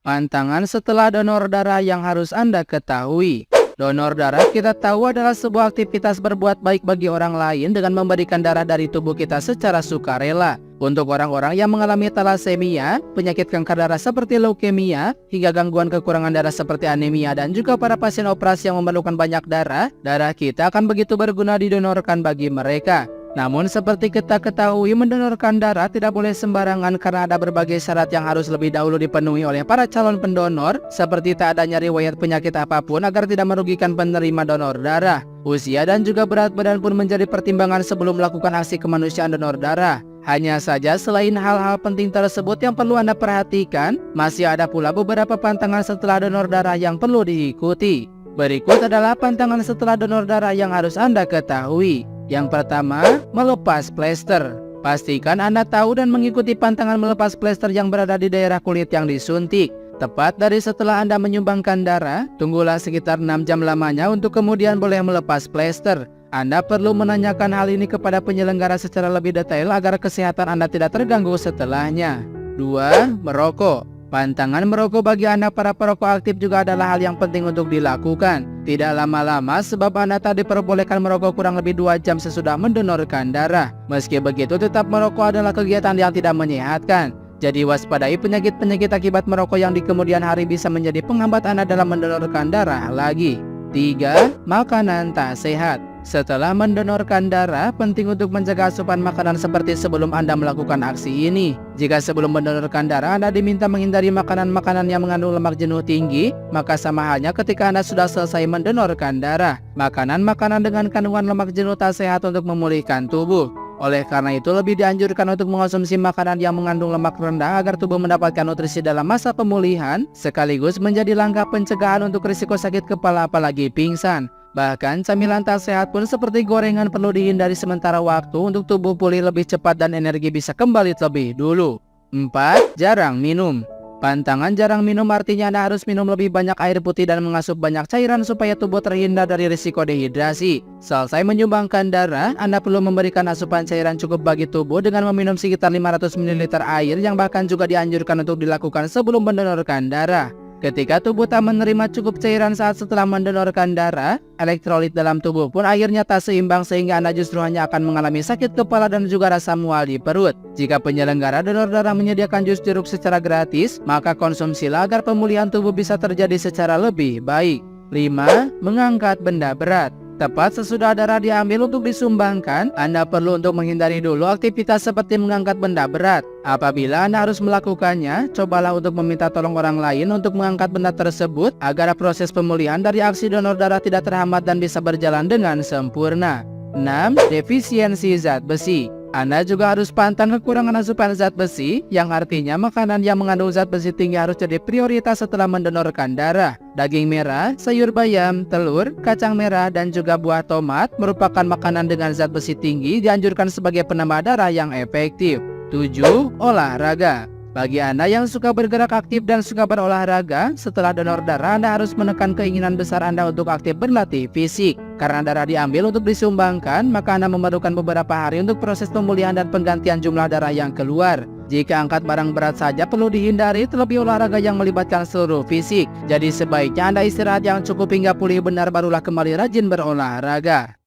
Pantangan setelah donor darah yang harus Anda ketahui. Donor darah kita tahu adalah sebuah aktivitas berbuat baik bagi orang lain dengan memberikan darah dari tubuh kita secara sukarela. Untuk orang-orang yang mengalami talasemia, penyakit kanker darah seperti leukemia, hingga gangguan kekurangan darah seperti anemia, dan juga para pasien operasi yang memerlukan banyak darah, darah kita akan begitu berguna didonorkan bagi mereka. Namun seperti kita ketahui, mendonorkan darah tidak boleh sembarangan karena ada berbagai syarat yang harus lebih dahulu dipenuhi oleh para calon pendonor, seperti tak adanya riwayat penyakit apapun agar tidak merugikan penerima donor darah. Usia dan juga berat badan pun menjadi pertimbangan sebelum melakukan aksi kemanusiaan donor darah. Hanya saja selain hal-hal penting tersebut yang perlu Anda perhatikan, masih ada pula beberapa pantangan setelah donor darah yang perlu diikuti. Berikut adalah pantangan setelah donor darah yang harus Anda ketahui. Yang pertama, melepas plester. Pastikan Anda tahu dan mengikuti pantangan melepas plester yang berada di daerah kulit yang disuntik. Tepat dari setelah Anda menyumbangkan darah, tunggulah sekitar 6 jam lamanya untuk kemudian boleh melepas plester. Anda perlu menanyakan hal ini kepada penyelenggara secara lebih detail agar kesehatan Anda tidak terganggu setelahnya. 2. Merokok. Pantangan merokok bagi Anda para perokok aktif juga adalah hal yang penting untuk dilakukan. Tidak lama-lama sebab Anda tak diperbolehkan merokok kurang lebih 2 jam sesudah mendonorkan darah. Meski begitu, tetap merokok adalah kegiatan yang tidak menyehatkan. Jadi waspadai penyakit-penyakit akibat merokok yang di kemudian hari bisa menjadi penghambat Anda dalam mendonorkan darah lagi. 3. Makanan tak sehat. Setelah mendonorkan darah, penting untuk menjaga asupan makanan seperti sebelum Anda melakukan aksi ini. Jika sebelum mendonorkan darah Anda diminta menghindari makanan-makanan yang mengandung lemak jenuh tinggi, maka sama halnya ketika Anda sudah selesai mendonorkan darah. Makanan-makanan dengan kandungan lemak jenuh tak sehat untuk memulihkan tubuh. Oleh karena itu lebih dianjurkan untuk mengonsumsi makanan yang mengandung lemak rendah agar tubuh mendapatkan nutrisi dalam masa pemulihan, sekaligus menjadi langkah pencegahan untuk risiko sakit kepala apalagi pingsan. Bahkan camilan tak sehat pun seperti gorengan perlu dihindari sementara waktu untuk tubuh pulih lebih cepat dan energi bisa kembali lebih dulu. 4. Jarang minum. Pantangan jarang minum artinya Anda harus minum lebih banyak air putih dan mengasup banyak cairan supaya tubuh terhindar dari risiko dehidrasi. Selesai menyumbangkan darah, Anda perlu memberikan asupan cairan cukup bagi tubuh dengan meminum sekitar 500 ml air yang bahkan juga dianjurkan untuk dilakukan sebelum mendonorkan darah. Ketika tubuh tak menerima cukup cairan saat setelah mendonorkan darah, elektrolit dalam tubuh pun akhirnya tak seimbang sehingga Anda justru hanya akan mengalami sakit kepala dan juga rasa mual di perut. Jika penyelenggara donor darah menyediakan jus jeruk secara gratis, maka konsumsilah agar pemulihan tubuh bisa terjadi secara lebih baik. 5. Mengangkat benda berat. Tepat sesudah darah diambil untuk disumbangkan, Anda perlu untuk menghindari dulu aktivitas seperti mengangkat benda berat. Apabila Anda harus melakukannya, cobalah untuk meminta tolong orang lain untuk mengangkat benda tersebut agar proses pemulihan dari aksi donor darah tidak terhambat dan bisa berjalan dengan sempurna. 6. Defisiensi zat besi. Anda juga harus pantang kekurangan asupan zat besi, yang artinya makanan yang mengandung zat besi tinggi harus jadi prioritas setelah mendonorkan darah. Daging merah, sayur bayam, telur, kacang merah, dan juga buah tomat merupakan makanan dengan zat besi tinggi dianjurkan sebagai penambah darah yang efektif. 7. Olahraga. Bagi Anda yang suka bergerak aktif dan suka berolahraga, setelah donor darah Anda harus menekan keinginan besar Anda untuk aktif berlatih fisik. Karena darah diambil untuk disumbangkan, maka Anda memerlukan beberapa hari untuk proses pemulihan dan penggantian jumlah darah yang keluar. Jika angkat barang berat saja perlu dihindari, terlebih olahraga yang melibatkan seluruh fisik. Jadi sebaiknya Anda istirahat yang cukup hingga pulih benar barulah kembali rajin berolahraga.